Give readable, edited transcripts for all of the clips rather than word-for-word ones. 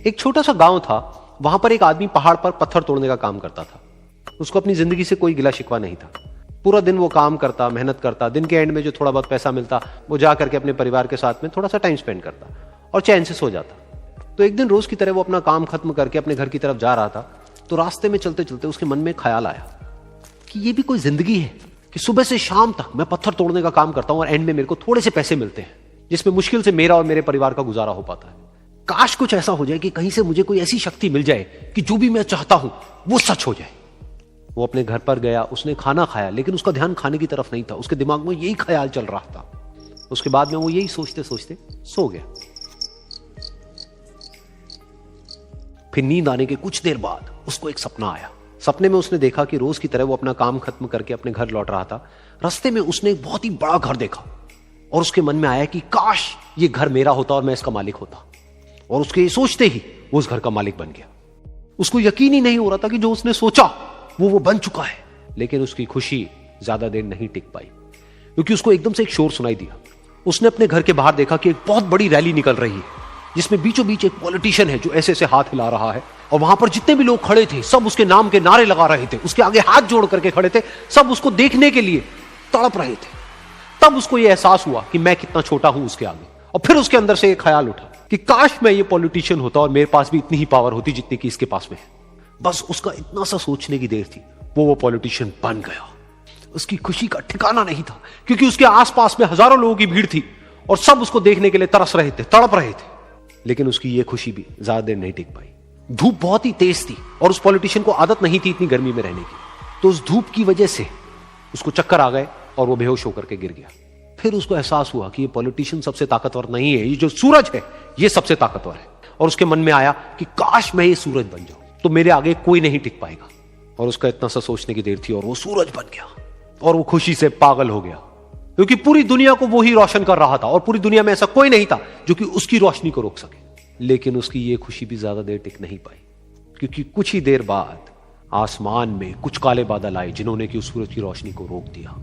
एक छोटा सा गांव था, वहां पर एक आदमी पहाड़ पर पत्थर तोड़ने का काम करता था। उसको अपनी जिंदगी से कोई गिला शिकवा नहीं था। पूरा दिन वो काम करता, मेहनत करता, दिन के एंड में जो थोड़ा बहुत पैसा मिलता वो जा करके अपने परिवार के साथ में थोड़ा सा टाइम स्पेंड करता और चैन से सो जाता। तो एक दिन रोज की तरह वो अपना काम खत्म करके अपने घर की तरफ जा रहा था, तो रास्ते में चलते चलते उसके मन में ख्याल आया कि ये भी कोई जिंदगी है कि सुबह से शाम तक मैं पत्थर तोड़ने का काम करता हूं और एंड में मेरे को थोड़े से पैसे मिलते हैं, जिसमें मुश्किल से मेरा और मेरे परिवार का गुजारा हो पाता है। काश कुछ ऐसा हो जाए कि कहीं से मुझे कोई ऐसी शक्ति मिल जाए कि जो भी मैं चाहता हूं वो सच हो जाए। वो अपने घर पर गया, उसने खाना खाया, लेकिन उसका ध्यान खाने की तरफ नहीं था। उसके दिमाग में यही ख्याल चल रहा था। उसके बाद में वो यही सोचते सोचते सो गया। फिर नींद आने के कुछ देर बाद उसको एक सपना आया। सपने में उसने देखा कि रोज की तरह वो अपना काम खत्म करके अपने घर लौट रहा था। रास्ते में उसने एक बहुत ही बड़ा घर देखा और उसके मन में आया कि काश ये घर मेरा होता और मैं इसका मालिक होता। और उसके सोचते ही वो उस घर का मालिक बन गया। उसको यकीन ही नहीं हो रहा था कि जो उसने सोचा वो बन चुका है। लेकिन उसकी खुशी ज्यादा देर नहीं टिक पाई, क्योंकि उसको एकदम से एक शोर सुनाई दिया। उसने अपने घर के बाहर देखा कि एक बहुत बड़ी रैली निकल रही है, जिसमें बीचों बीच एक पॉलिटिशियन है जो ऐसे ऐसे हाथ हिला रहा है। और वहां पर जितने भी लोग खड़े थे सब उसके नाम के नारे लगा रहे थे, उसके आगे हाथ जोड़ करके खड़े थे, सब उसको देखने के लिए तड़प रहे थे। तब उसको यह एहसास हुआ कि मैं कितना छोटा हूं उसके आगे। और फिर उसके अंदर से एक ख्याल उठा कि काश मैं ये पॉलिटिशियन होता और मेरे पास भी इतनी ही पावर होती जितनी कि इसके पास में है। बस उसका इतना सा सोचने की देर थी, वो पॉलिटिशियन बन गया। उसकी खुशी का ठिकाना नहीं था, क्योंकि उसके आसपास में हजारों लोगों की भीड़ थी और सब उसको देखने के लिए तरस रहे थे, तड़प रहे थे। लेकिन उसकी ये खुशी भी ज्यादा देर नहीं टिक पाई। धूप बहुत ही तेज थी और उस पॉलिटिशियन को आदत नहीं थी इतनी गर्मी में रहने की। तो उस धूप की वजह से उसको चक्कर आ गए और वो बेहोश होकर के गिर गया। फिर उसको एहसास हुआ कि ये पॉलिटिशियन सबसे ताकतवर नहीं है, ये जो सूरज है ये सबसे ताकतवर है। और उसके मन में आया कि काश मैं ये सूरज बन जाऊं तो मेरे आगे कोई नहीं टिक पाएगा। और उसका इतना सा सोचने की देर थी और वो सूरज बन गया। और वो खुशी से पागल हो गया, क्योंकि पूरी दुनिया को वो ही रोशन कर रहा था और पूरी दुनिया में ऐसा कोई नहीं था जो कि उसकी रोशनी को रोक सके। लेकिन उसकी ये खुशी भी ज्यादा देर टिक नहीं पाई, क्योंकि कुछ ही देर बाद आसमान में कुछ काले बादल आए जिन्होंने कि उस सूरज की रोशनी को रोक दिया।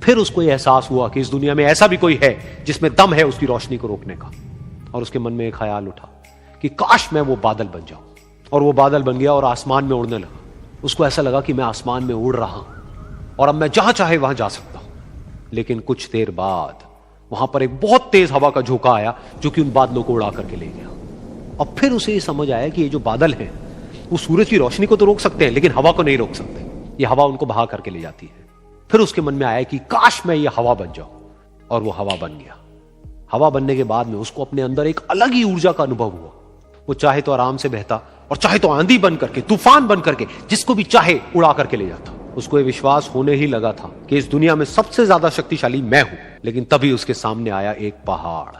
फिर उसको यह एहसास हुआ कि इस दुनिया में ऐसा भी कोई है जिसमें दम है उसकी रोशनी को रोकने का। और उसके मन में एक ख्याल उठा कि काश मैं वो बादल बन जाऊं। और वो बादल बन गया और आसमान में उड़ने लगा। उसको ऐसा लगा कि मैं आसमान में उड़ रहा हूं और अब मैं जहां चाहे वहां जा सकता हूं। लेकिन कुछ देर बाद वहां पर एक बहुत तेज हवा का झोंका आया जो कि उन बादलों को उड़ा करके ले गया। और फिर उसे ये समझ आया कि ये जो बादल हैं वो सूरज की रोशनी को तो रोक सकते हैं, लेकिन हवा को नहीं रोक सकते। ये हवा उनको बहा करके ले जाती है। फिर उसके मन में आया कि काश मैं ये हवा बन जाऊं। और वो हवा बन गया। हवा बनने के बाद में उसको अपने अंदर एक अलग ही ऊर्जा का अनुभव हुआ। वो चाहे तो आराम से बहता और चाहे तो आंधी बन करके, तूफान बन करके, जिसको भी चाहे उड़ा करके ले जाता। उसको ये विश्वास होने ही लगा था कि इस दुनिया में सबसे ज्यादा शक्तिशाली मैं हूं। लेकिन तभी उसके सामने आया एक पहाड़।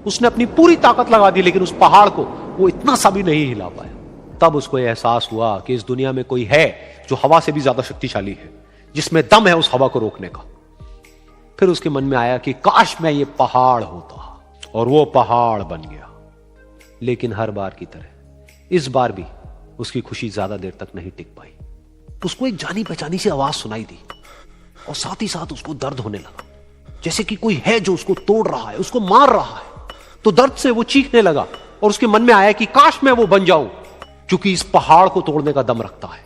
उसने अपनी पूरी ताकत लगा दी, लेकिन उस पहाड़ को वो इतना सा भी नहीं हिला पाया। तब उसको यह एहसास हुआ कि इस दुनिया में कोई है जो हवा से भी ज्यादा शक्तिशाली है, जिसमें दम है उस हवा को रोकने का। फिर उसके मन में आया कि काश मैं ये पहाड़ होता। और वो पहाड़ बन गया। लेकिन हर बार की तरह इस बार भी उसकी खुशी ज्यादा देर तक नहीं टिक पाई। उसको एक जानी पहचानी सी आवाज सुनाई दी और साथ ही साथ उसको दर्द होने लगा, जैसे कि कोई है जो उसको तोड़ रहा है, उसको मार रहा है। तो दर्द से वो चीखने लगा और उसके मन में आया कि काश मैं वो बन जाऊं क्योंकि इस पहाड़ को तोड़ने का दम रखता है।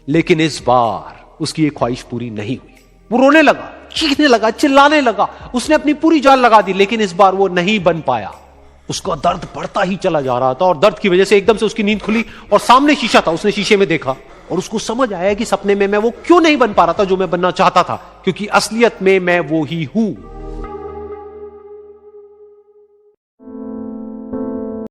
लेकिन इस बार उसकी ये ख्वाहिश पूरी नहीं हुई। वो रोने लगा, चीखने लगा, चिल्लाने लगा। उसने अपनी पूरी जान लगा दी, लेकिन इस बार वो नहीं बन पाया। उसका दर्द बढ़ता ही चला जा रहा था और दर्द की वजह से एकदम से उसकी नींद खुली और सामने शीशा था। उसने शीशे में देखा और उसको समझ आया कि सपने में मैं वो क्यों नहीं बन पा रहा था जो मैं बनना चाहता था, क्योंकि असलियत में मैं वो ही हूं।